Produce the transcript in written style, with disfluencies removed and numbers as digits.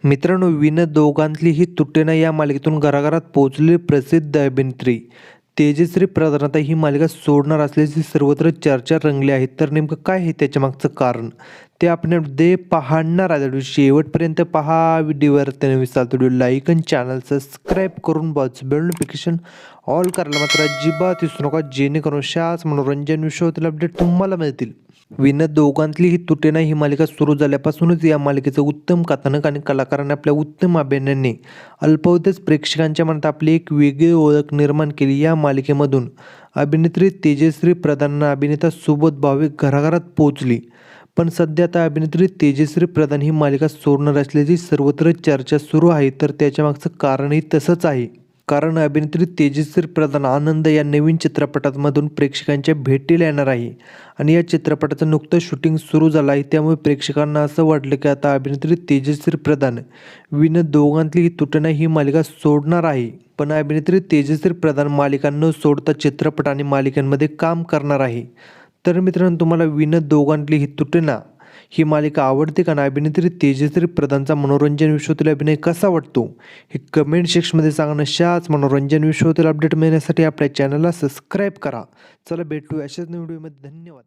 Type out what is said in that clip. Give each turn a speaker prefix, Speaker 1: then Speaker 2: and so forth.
Speaker 1: मित्रांनो, विना दोघांतली ही तुटेना या मालिकेतून घराघरात पोहोचलेली प्रसिद्ध अभिनेत्री तेजश्री प्रधान आता ही मालिका सोडणार असल्याची सर्वत्र चर्चा रंगली आहे. तर नेमकं काय आहे त्याच्यामागचं कारण ते आपण यामध्ये पाहणार आहे. व्हिडिओ शेवटपर्यंत पहा. व्हिडिओवर त्याने व्हिडिओ लाईक आणि चॅनल सबस्क्राईब करून बेल नोटिफिकेशन ऑल करायला मात्र अजिबात विसरू नका, जेणेकरून अशाच मनोरंजन विषयातील अपडेट तुम्हाला मिळतील. विना दोघांतली ही तुटेना ही मालिका सुरू झाल्यापासूनच या मालिकेचं उत्तम कथानक आणि कलाकारांनी आपल्या उत्तम अभिनयाने अल्पावधीतच प्रेक्षकांच्या मनात आपली एक वेगळी ओळख निर्माण केली. या मालिकेमधून अभिनेत्री तेजश्री प्रधानना अभिनेता सुबोध भावे घराघरात पोहोचली. पण सध्या आता अभिनेत्री तेजश्री प्रधान ही मालिका सोडणार असल्याची सर्वत्र चर्चा सुरू आहे. तर त्याच्यामागचं कारणही तसंच आहे. कारण अभिनेत्री तेजश्री प्रधान आनंद या नवीन चित्रपटामधून प्रेक्षकांच्या भेटीला येणार आहे आणि या चित्रपटाचं नुकतं शूटिंग सुरू झालं आहे. त्यामुळे प्रेक्षकांना असं वाटलं की आता अभिनेत्री तेजश्री प्रधान विना दोघांतली ही तुटना ही मालिका सोडणार आहे. पण अभिनेत्री तेजश्री प्रधान मालिका न सोडता चित्रपट आणि मालिकांमध्ये काम करणार आहे. तर मित्रांनो, तुम्हाला विना दोघांतली ही तुटना ही मालिका आवडते का? अभिनेत्री तेजश्री प्रधानचा मनोरंजन विश्वातील अभिनय कसा वाटतो हे कमेंट सेक्शनमध्ये सांगा. अशाच मनोरंजन विश्वातील अपडेट मिळण्यासाठी आपल्या चॅनलला सबस्क्राईब करा. चला भेटू अशाच व्हिडिओमध्ये. धन्यवाद.